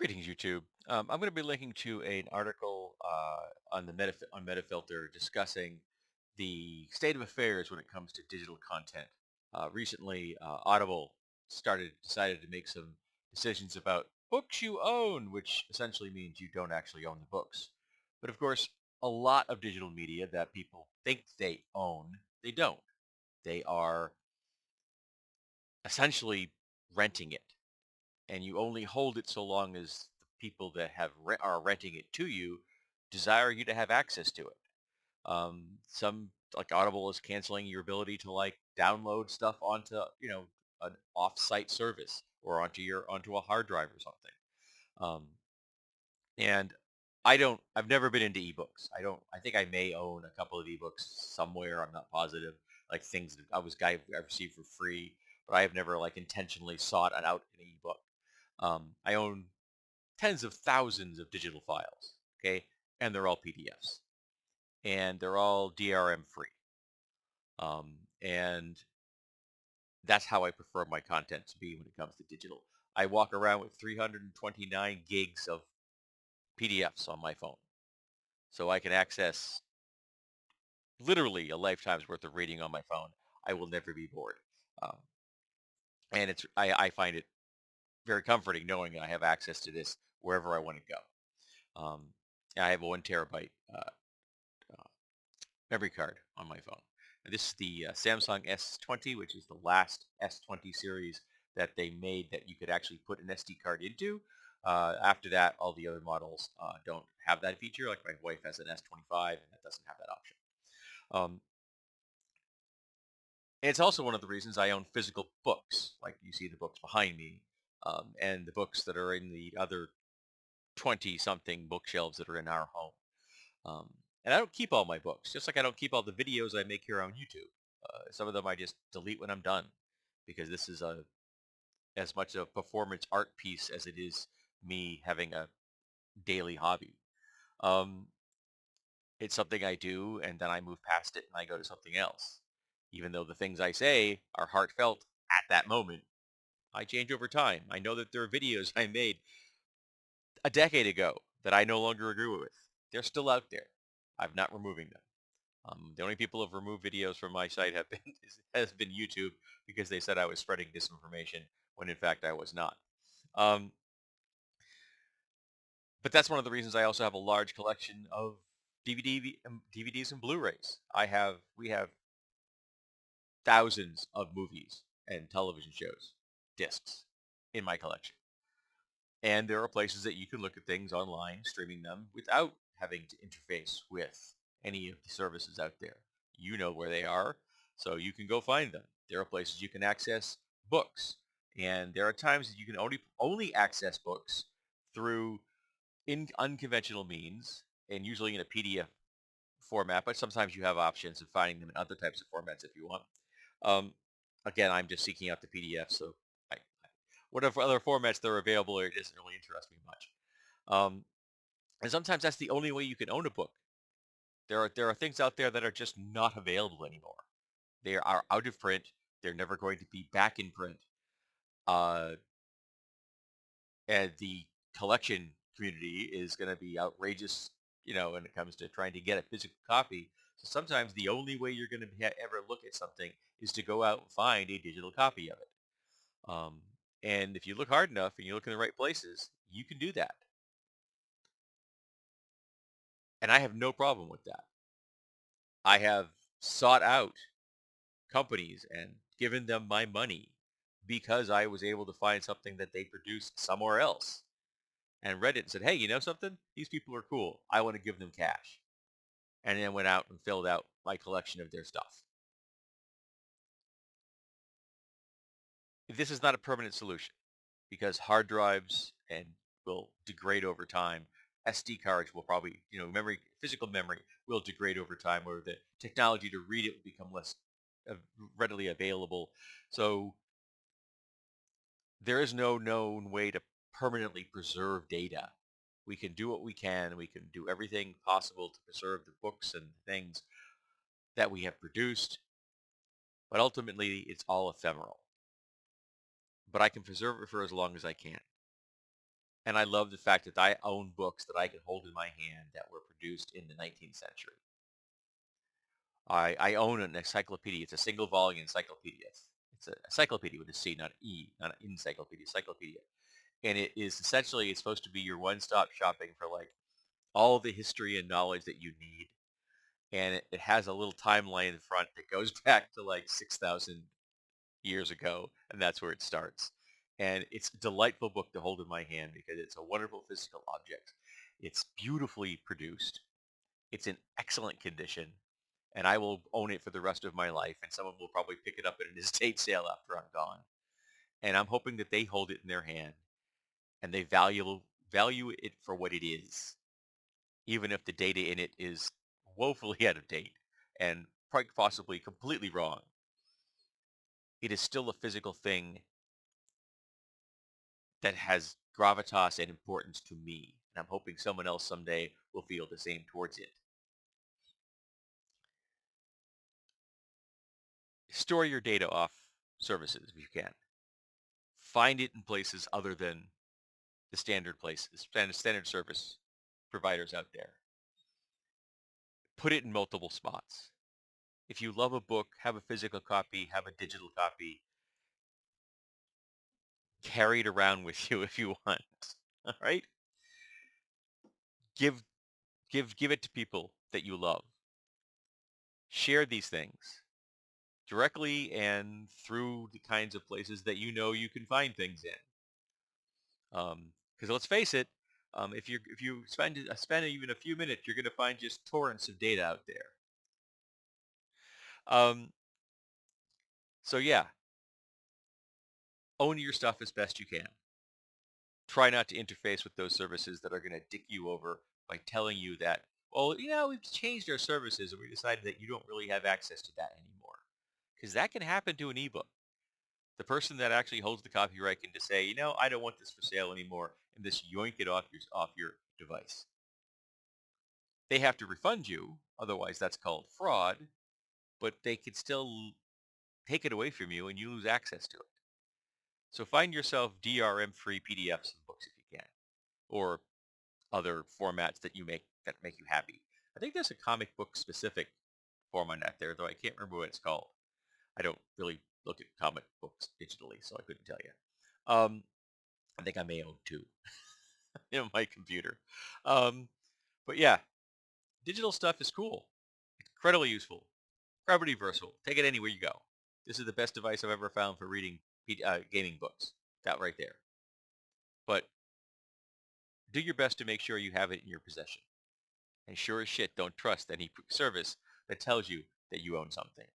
Greetings, YouTube. I'm going to be linking to an article on on Metafilter discussing the state of affairs when it comes to digital content. Recently, Audible decided to make some decisions about books you own, which essentially means you don't actually own the books. But of course, a lot of digital media that people think they own, they don't. They are essentially renting it, and you only hold it so long as the people that are renting it to you desire you to have access to it. Some like Audible is canceling your ability to like download stuff onto an off-site service or onto a hard drive or something. Um, and I've never been into ebooks. I think I may own a couple of ebooks somewhere. I'm not positive. Like things that I received for free, but I have never like intentionally sought out an ebook. I own tens of thousands of digital files, okay? And they're all PDFs. And they're all DRM free. And that's how I prefer my content to be when it comes to digital. I walk around with 329 gigs of PDFs on my phone. So I can access literally a lifetime's worth of reading on my phone. I will never be bored. Um, and I find it very comforting knowing that I have access to this wherever I want to go. I have a 1 terabyte uh, memory card on my phone. And this is the Samsung S20, which is the last S20 series that they made that you could actually put an SD card into. After that, all the other models don't have that feature. Like my wife has an S25, and that doesn't have that option. Um, and it's also one of the reasons I own physical books, like you see the books behind me, and the books that are in the other 20-something bookshelves that are in our home. Um, and I don't keep all my books, just like I don't keep all the videos I make here on YouTube. Some of them I just delete when I'm done because this is as much a performance art piece as it is me having a daily hobby. Um, it's something I do and then I move past it and I go to something else. Even though the things I say are heartfelt at that moment, I change over time. I know that there are videos I made a decade ago that I no longer agree with. They're still out there. I'm not removing them. The only people who have removed videos from my site has been YouTube because they said I was spreading disinformation when in fact I was not. Um, but that's one of the reasons I also have a large collection of DVDs and Blu-rays. We have thousands of movies and television shows, discs, in my collection. And there are places that you can look at things online, streaming them without having to interface with any of the services out there. You know where they are, so you can go find them. There are places you can access books, and there are times that you can only access books through in unconventional means, and usually in a PDF format. But sometimes you have options of finding them in other types of formats if you want. Um, Again, I'm just seeking out the PDF, so whatever other formats that are available, it doesn't really interest me much. Um, and sometimes that's the only way you can own a book. There are things out there that are just not available anymore. They are out of print. They're never going to be back in print. Uh, and the collection community is going to be outrageous, when it comes to trying to get a physical copy. So sometimes the only way you're going to ever look at something is to go out and find a digital copy of it. Um, and if you look hard enough and you look in the right places, you can do that. And I have no problem with that. I have sought out companies and given them my money because I was able to find something that they produced somewhere else and read it and said, hey, you know something? These people are cool. I want to give them cash. And then went out and filled out my collection of their stuff. This is not a permanent solution because hard drives and will degrade over time. SD cards will probably, physical memory will degrade over time, where the technology to read it will become less uh, readily available. So there is no known way to permanently preserve data. We can do what we can. We can do everything possible to preserve the books and things that we have produced, but ultimately it's all ephemeral. But I can preserve it for as long as I can. And I love the fact that I own books that I can hold in my hand that were produced in the 19th century. I own an encyclopedia. It's a single volume encyclopedia. It's a encyclopedia with a C, not an E, not an encyclopedia, encyclopedia. And it is essentially, it's supposed to be your one-stop shopping for like all the history and knowledge that you need. And it has a little timeline in the front that goes back to like 6,000 years ago, and that's where it starts. And it's a delightful book to hold in my hand because it's a wonderful physical object. It's beautifully produced. It's in excellent condition, and I will own it for the rest of my life, and someone will probably pick it up at an estate sale after I'm gone. And I'm hoping that they hold it in their hand and they value it for what it is, even if the data in it is woefully out of date and quite possibly completely wrong. It is still a physical thing that has gravitas and importance to me. And I'm hoping someone else someday will feel the same towards it. Store your data off services if you can. Find it in places other than the standard places, standard service providers out there. Put it in multiple spots. If you love a book, have a physical copy, have a digital copy. Carry it around with you if you want. All right? Give give it to people that you love. Share these things directly and through the kinds of places that you know you can find things in. Because let's face it, if you spend even a few minutes, you're going to find just torrents of data out there. Um, so yeah, own your stuff as best you can. Try not to interface with those services that are going to dick you over by telling you that, well, we've changed our services and we decided that you don't really have access to that anymore. Because that can happen to an ebook. The person that actually holds the copyright can just say, I don't want this for sale anymore, and just yoink it off your device. They have to refund you, otherwise that's called fraud, but they could still take it away from you and you lose access to it. So find yourself DRM-free PDFs of books if you can, or other formats that make you happy. I think there's a comic book specific format out there, though I can't remember what it's called. I don't really look at comic books digitally, so I couldn't tell you. I think I may own two in my computer. Um, but yeah, digital stuff is cool. It's incredibly useful. Incredibly versatile. Take it anywhere you go. This is the best device I've ever found for reading gaming books. That right there. But do your best to make sure you have it in your possession. And sure as shit, don't trust any service that tells you that you own something.